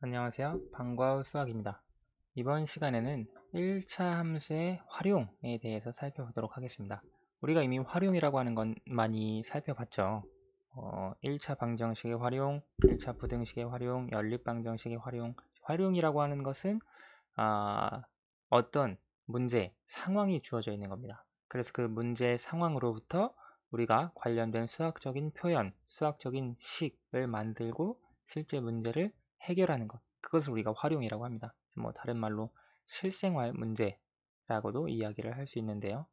안녕하세요. 방과후 수학입니다. 이번 시간에는 1차 함수의 활용에 대해서 살펴보도록 하겠습니다. 우리가 이미 활용이라고 하는 건 많이 살펴봤죠. 1차 방정식의 활용, 1차 부등식의 활용, 연립방정식의 활용. 활용이라고 하는 것은 어떤 문제, 상황이 주어져 있는 겁니다. 그래서 그 문제 상황으로부터 우리가 관련된 수학적인 표현, 수학적인 식을 만들고 실제 문제를 해결하는 것. 그것을 우리가 활용이라고 합니다. 뭐 다른 말로 실생활 문제라고도 이야기를 할 수 있는데요.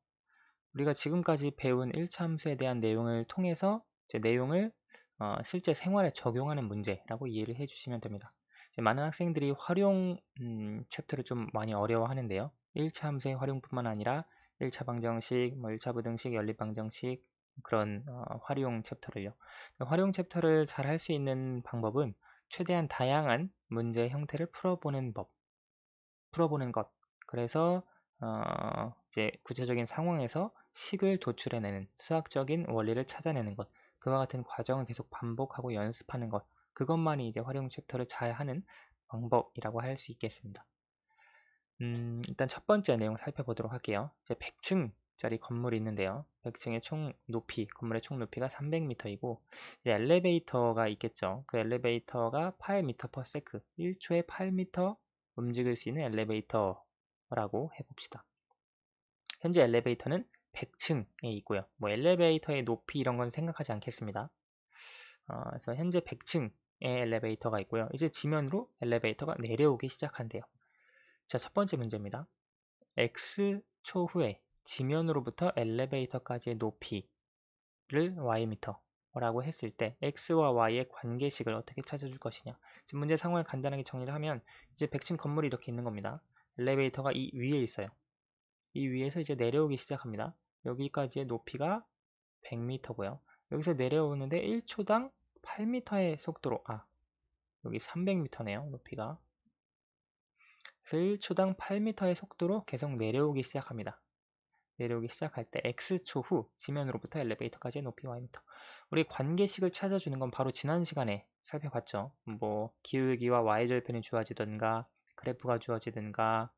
우리가 지금까지 배운 1차 함수에 대한 내용을 통해서 내용을 실제 생활에 적용하는 문제라고 이해를 해주시면 됩니다. 많은 학생들이 활용 챕터를 좀 많이 어려워하는데요. 1차 함수의 활용뿐만 아니라 1차 방정식, 1차 부등식, 연립방정식 그런 활용 챕터를요. 활용 챕터를 잘 할 수 있는 방법은 최대한 다양한 문제 형태를 풀어보는 것. 그래서 이제 구체적인 상황에서 식을 도출해내는 수학적인 원리를 찾아내는 것. 그와 같은 과정을 계속 반복하고 연습하는 것. 그것만이 이제 활용 챕터를 잘 하는 방법이라고 할 수 있겠습니다. 일단 첫 번째 내용 살펴보도록 할게요. 이제 100층짜리 건물이 있는데요. 100층의 총 높이, 건물의 총 높이가 300m이고, 이제 엘리베이터가 있겠죠. 그 엘리베이터가 8m/s, 1초에 8m 움직일 수 있는 엘리베이터라고 해봅시다. 현재 엘리베이터는 100층에 있고요. 뭐 엘리베이터의 높이 이런 건 생각하지 않겠습니다. 그래서 현재 100층의 엘리베이터가 있고요. 이제 지면으로 엘리베이터가 내려오기 시작한대요. 자, 첫 번째 문제입니다. X초 후에 지면으로부터 엘리베이터까지의 높이를 Ym라고 했을 때 X와 Y의 관계식을 어떻게 찾아줄 것이냐. 지금 문제 상황을 간단하게 정리를 하면 이제 100층 건물이 이렇게 있는 겁니다. 엘리베이터가 이 위에 있어요. 이 위에서 이제 내려오기 시작합니다. 여기까지의 높이가 100m고요. 여기서 내려오는데 1초당 8m의 속도로 여기 300m네요. 높이가. 그래서 1초당 8m의 속도로 계속 내려오기 시작합니다. 내려오기 시작할 때 X초 후 지면으로부터 엘리베이터까지의 높이 Ym. 우리 관계식을 찾아주는 건 바로 지난 시간에 살펴봤죠. 뭐 기울기와 Y절편이 주어지든가 그래프가 주어지든가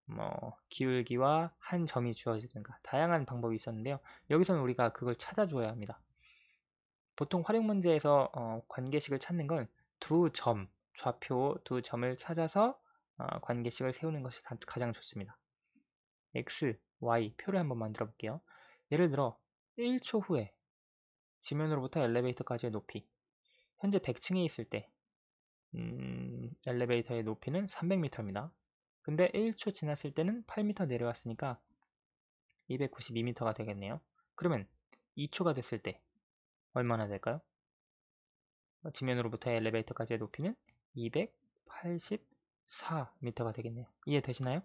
뭐 기울기와 한 점이 주어지든가 다양한 방법이 있었는데요. 여기서는 우리가 그걸 찾아주어야 합니다. 보통 활용 문제에서 관계식을 찾는 건 두 점, 좌표 두 점을 찾아서 관계식을 세우는 것이 가장 좋습니다. X, Y 표를 한번 만들어 볼게요. 예를 들어 1초 후에 지면으로부터 엘리베이터까지의 높이 현재 100층에 있을 때 엘리베이터의 높이는 300m입니다. 근데 1초 지났을 때는 8m 내려왔으니까 292m가 되겠네요. 그러면 2초가 됐을 때 얼마나 될까요? 지면으로부터 엘리베이터까지의 높이는 284m가 되겠네요. 이해되시나요?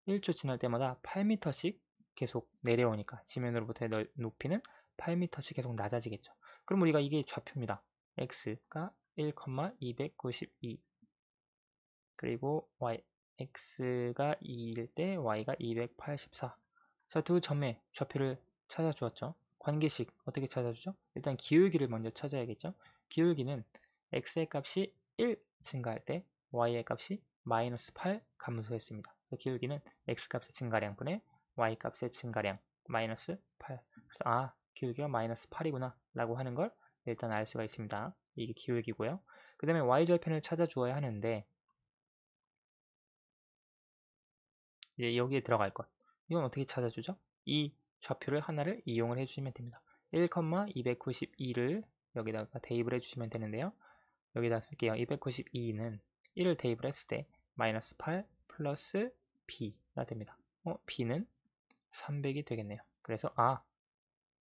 1초 지날 때마다 8m씩 계속 내려오니까 지면으로부터의 높이는 8m씩 계속 낮아지겠죠. 그럼 우리가 이게 좌표입니다. x가 1,292 그리고 y x가 2일 때 y가 284. 자, 두 점의 좌표를 찾아주었죠. 관계식 어떻게 찾아주죠? 일단 기울기를 먼저 찾아야겠죠. 기울기는 x의 값이 1 증가할 때 y의 값이 마이너스 8 감소했습니다. 기울기는 x값의 증가량분의 y값의 증가량 마이너스 8. 그래서 기울기가 마이너스 8이구나 라고 하는 걸 일단 알 수가 있습니다. 이게 기울기고요. 그 다음에 y절편을 찾아주어야 하는데 이제 여기에 들어갈 것. 이건 어떻게 찾아주죠? 이 좌표를 하나를 이용을 해주시면 됩니다. 1,292를 여기다가 대입을 해주시면 되는데요. 여기다 쓸게요. 292는 1을 대입을 했을 때 마이너스 8 플러스 b가 됩니다. b는 300이 되겠네요. 그래서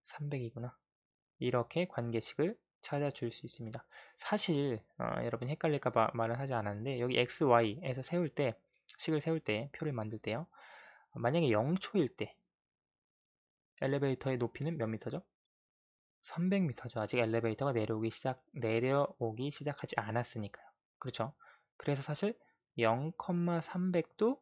300이구나. 이렇게 관계식을 찾아줄 수 있습니다. 사실 여러분 헷갈릴까봐 말을 하지 않았는데 여기 x, y에서 식을 세울 때 표를 만들 때요. 만약에 0초일 때 엘리베이터의 높이는 몇 미터죠? 300m죠. 아직 엘리베이터가 내려오기 시작하지 않았으니까요. 그렇죠? 그래서 사실 0,300도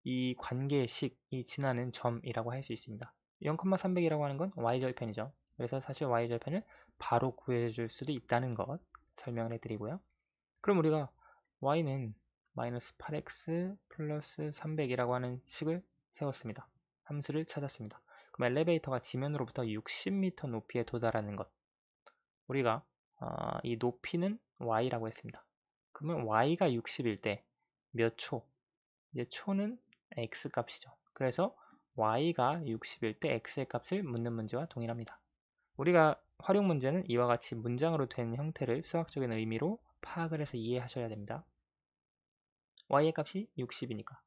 이 관계식이 지나는 점이라고 할 수 있습니다. 0,300이라고 하는 건 y절편이죠. 그래서 사실 y절편을 바로 구해줄 수도 있다는 것 설명을 해드리고요. 그럼 우리가 y는 마이너스 8x 플러스 300이라고 하는 식을 세웠습니다. 함수를 찾았습니다. 그럼 엘리베이터가 지면으로부터 60m 높이에 도달하는 것. 우리가 이 높이는 y라고 했습니다. 그러면 y가 60일 때 몇 초? 이제 초는 x 값이죠. 그래서 y가 60일 때 x의 값을 묻는 문제와 동일합니다. 우리가 활용 문제는 이와 같이 문장으로 된 형태를 수학적인 의미로 파악을 해서 이해하셔야 됩니다. y의 값이 60이니까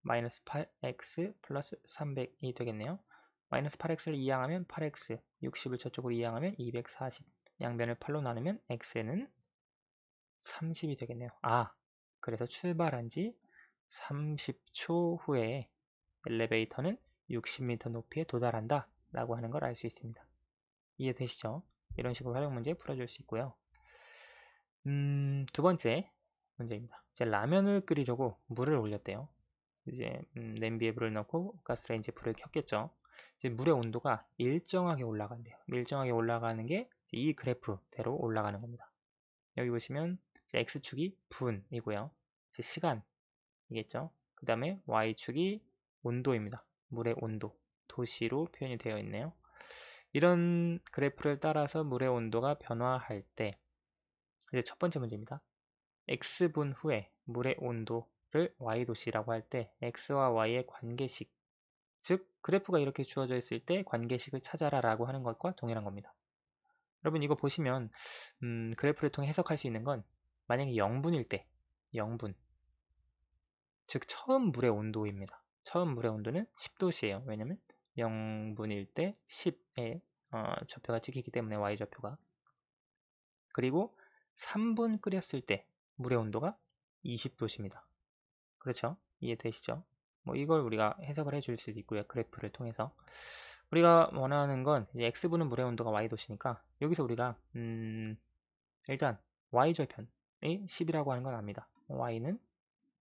마이너스 8x 플러스 300이 되겠네요. 마이너스 8x를 이항하면 8x, 60을 저쪽으로 이항하면 240, 양변을 8로 나누면 x는 30이 되겠네요. 그래서 출발한 지 30초 후에 엘리베이터는 60m 높이에 도달한다 라고 하는 걸 알 수 있습니다. 이해되시죠? 이런 식으로 활용 문제 풀어줄 수 있고요. 두 번째 문제입니다. 이제 라면을 끓이려고 물을 올렸대요. 이제 냄비에 물을 넣고 가스레인지에 불을 켰겠죠. 이제 물의 온도가 일정하게 올라간대요. 일정하게 올라가는 게 이 그래프대로 올라가는 겁니다. 여기 보시면 x축이 분이고요. 이제 시간이겠죠. 그 다음에 y축이 온도입니다. 물의 온도, 도시로 표현이 되어 있네요. 이런 그래프를 따라서 물의 온도가 변화할 때 이제 첫 번째 문제입니다. x분 후에 물의 온도를 y도시라고 할 때 x와 y의 관계식, 즉 그래프가 이렇게 주어져 있을 때 관계식을 찾아라 라고 하는 것과 동일한 겁니다. 여러분 이거 보시면 그래프를 통해 해석할 수 있는 건 만약에 0분일 때 0분, 즉 처음 물의 온도입니다. 처음 물의 온도는 10도씨예요. 왜냐면 0분일 때 10에 좌표가 찍히기 때문에 y좌표가. 그리고 3분 끓였을 때 물의 온도가 20도씨입니다. 그렇죠? 이해되시죠? 뭐 이걸 우리가 해석을 해줄 수도 있고요. 그래프를 통해서. 우리가 원하는 건 이제 x분은 물의 온도가 y도시니까 여기서 우리가 일단 y절편이 10이라고 하는 건 압니다. y는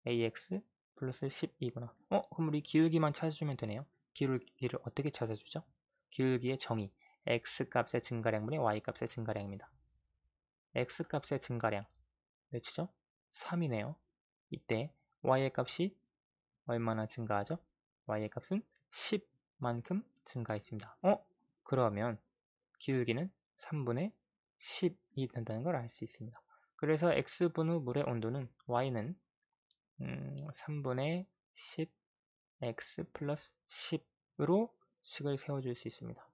ax 플러스 10이구나. 그럼 우리 기울기만 찾아주면 되네요. 기울기를 어떻게 찾아주죠? 기울기의 정의 x값의 증가량분의 y값의 증가량입니다. x값의 증가량 몇이죠? 3이네요. 이때 y의 값이 얼마나 증가하죠? y의 값은 10만큼 증가했습니다. 그러면 기울기는 3분의 10이 된다는 걸 알 수 있습니다. 그래서 x분 후 물의 온도는 y는 3분의 10 x 플러스 10으로 식을 세워줄 수 있습니다.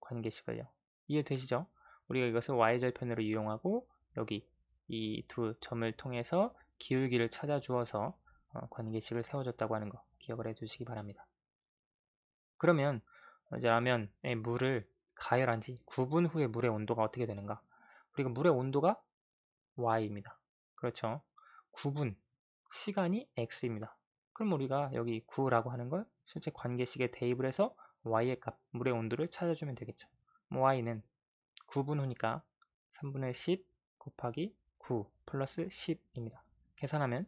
관계식을요. 이해되시죠? 우리가 이것을 y절편으로 이용하고 여기 이 두 점을 통해서 기울기를 찾아주어서 관계식을 세워줬다고 하는 거 기억을 해주시기 바랍니다. 그러면 이제 라면에 물을 가열한 지 9분 후에 물의 온도가 어떻게 되는가? 우리가 물의 온도가 y입니다. 그렇죠? 9분, 시간이 x입니다. 그럼 우리가 여기 9라고 하는 걸 실제 관계식에 대입을 해서 y의 값, 물의 온도를 찾아주면 되겠죠. y는 9분 후니까 3분의 10 곱하기 9 플러스 10입니다. 계산하면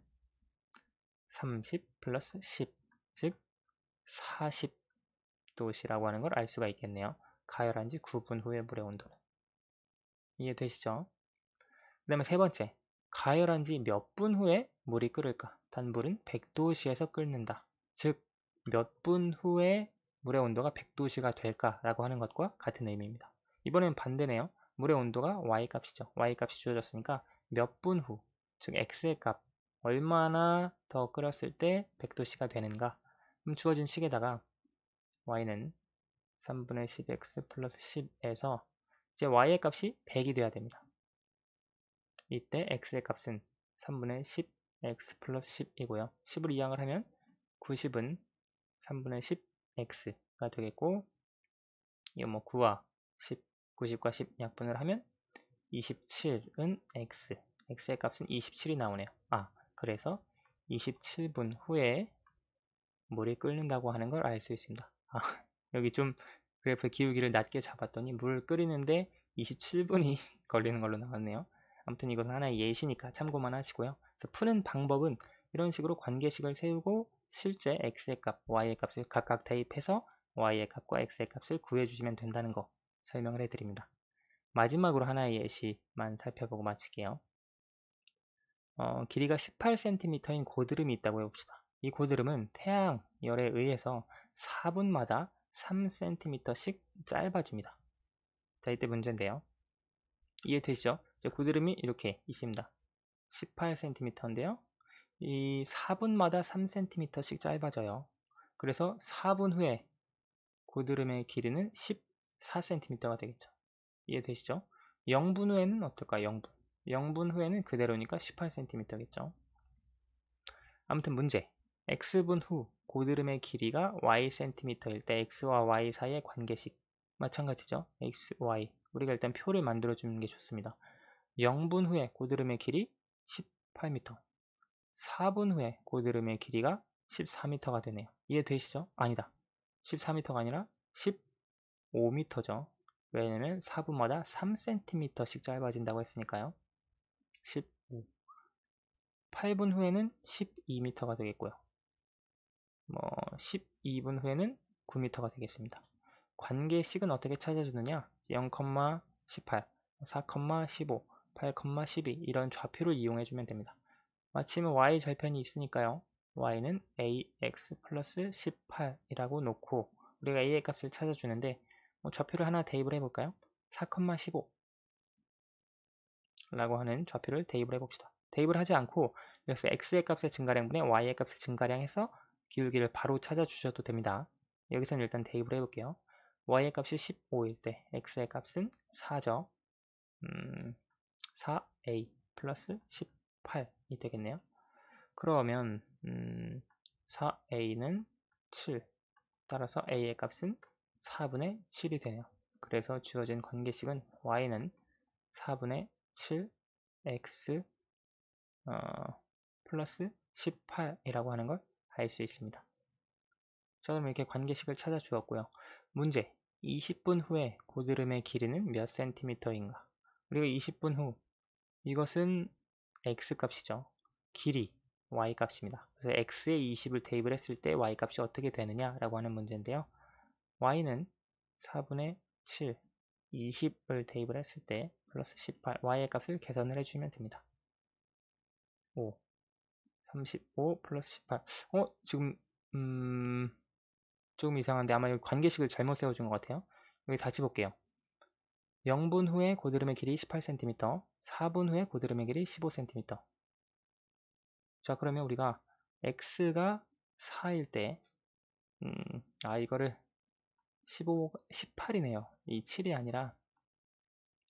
30 플러스 10, 즉 40도씨라고 하는 걸 알 수가 있겠네요. 가열한 지 9분 후의 물의 온도는. 이해되시죠? 그 다음에 세 번째, 가열한 지 몇 분 후에 물이 끓을까? 단 물은 100도씨에서 끓는다. 즉, 몇 분 후에 물의 온도가 100도씨가 될까라고 하는 것과 같은 의미입니다. 이번엔 반대네요. 물의 온도가 y값이죠. y값이 주어졌으니까 몇 분 후, 즉 x의 값, 얼마나 더 끓였을 때 100도씨가 되는가? 그럼 주어진 식에다가 y는 3분의 10x 플러스 10에서 이제 y의 값이 100이 돼야 됩니다. 이때 x의 값은 3분의 10 x 플러스 10이고요. 10을 이항을 하면 90은 3분의 10 x가 되겠고 이거 뭐 9와 10, 90과 10 약분을 하면 27은 x, x의 값은 27이 나오네요. 그래서 27분 후에 물이 끓는다고 하는 걸 알 수 있습니다. 여기 좀 그래프 기울기를 낮게 잡았더니 물을 끓이는데 27분이 걸리는 걸로 나왔네요. 아무튼 이것은 하나의 예시니까 참고만 하시고요. 그래서 푸는 방법은 이런 식으로 관계식을 세우고 실제 x의 값, y의 값을 각각 대입해서 y의 값과 x의 값을 구해주시면 된다는 거 설명을 해드립니다. 마지막으로 하나의 예시만 살펴보고 마칠게요. 길이가 18cm인 고드름이 있다고 해봅시다. 이 고드름은 태양열에 의해서 4분마다 3cm씩 짧아집니다. 자, 이때 문제인데요. 이해되시죠? 고드름이 이렇게 있습니다. 18cm인데요. 이 4분마다 3cm씩 짧아져요. 그래서 4분 후에 고드름의 길이는 14cm가 되겠죠. 이해되시죠? 0분 후에는 어떨까요? 0분. 0분 후에는 그대로니까 18cm겠죠. 아무튼 문제. x분 후 고드름의 길이가 ycm일 때 x와 y 사이의 관계식. 마찬가지죠. x, y. 우리가 일단 표를 만들어 주는 게 좋습니다. 0분 후에 고드름의 길이 18m. 4분 후에 고드름의 길이가 14m가 되네요. 이해되시죠? 아니다. 14m가 아니라 15m죠. 왜냐면 4분마다 3cm씩 짧아진다고 했으니까요. 15. 8분 후에는 12m가 되겠고요. 12분 후에는 9m가 되겠습니다. 관계식은 어떻게 찾아주느냐? 0,18, 4,15, 8,12 이런 좌표를 이용해주면 됩니다. 마침 y 절편이 있으니까요. y는 ax 플러스 18이라고 놓고 우리가 a의 값을 찾아주는데 좌표를 하나 대입을 해볼까요? 4,15 라고 하는 좌표를 대입을 해봅시다. 대입을 하지 않고 여기서 x의 값의 증가량분의 y의 값의 증가량해서 기울기를 바로 찾아주셔도 됩니다. 여기서는 일단 대입을 해볼게요. y의 값이 15일 때 x의 값은 4죠. 4a 플러스 18이 되겠네요. 그러면 4a는 7, 따라서 a의 값은 4분의 7이 되네요. 그래서 주어진 관계식은 y는 4분의 7 x 플러스 18이라고 하는 걸 알 수 있습니다. 자, 그럼 이렇게 관계식을 찾아 주었고요. 문제. 20분 후에 고드름의 길이는 몇 센티미터인가? 그리고 20분 후 이것은 x 값이죠. 길이 y 값입니다. 그래서 x에 20을 대입을 했을 때 y 값이 어떻게 되느냐라고 하는 문제인데요. y는 4분의 7, 20을 대입을 했을 때 플러스 18, y의 값을 계산을 해주면 됩니다. 5, 35 플러스 18. 지금 조금 이상한데 아마 여기 관계식을 잘못 세워준 것 같아요. 여기 다시 볼게요. 0분 후에 고드름의 길이 18cm, 4분 후에 고드름의 길이 15cm. 자, 그러면 우리가 x가 4일 때, 이거를 18이네요. 이 7이 아니라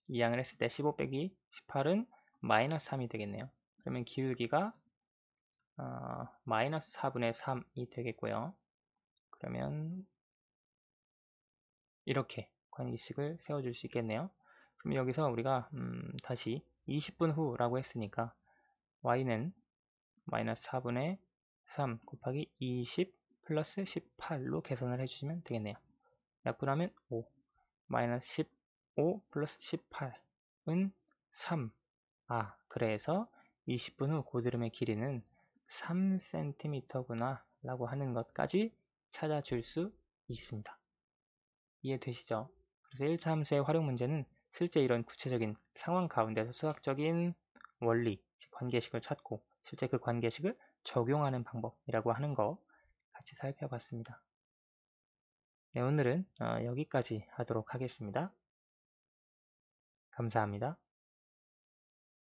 이항을 했을 때 15 빼기 18은 마이너스 3이 되겠네요. 그러면 기울기가 마이너스 4분의 3이 되겠고요. 그러면 이렇게 관계식을 세워줄 수 있겠네요. 그럼 여기서 우리가 다시 20분 후라고 했으니까 y는 마이너스 4분의 3 곱하기 20 플러스 18로 계산을 해주시면 되겠네요. 약분하면 5 마이너스 15 플러스 18은 3. 그래서 20분 후 고드름의 길이는 3cm구나 라고 하는 것까지 찾아줄 수 있습니다. 이해되시죠? 그래서 1차 함수의 활용 문제는 실제 이런 구체적인 상황 가운데서 수학적인 원리, 관계식을 찾고 실제 그 관계식을 적용하는 방법이라고 하는 거 같이 살펴봤습니다. 네, 오늘은 여기까지 하도록 하겠습니다. 감사합니다.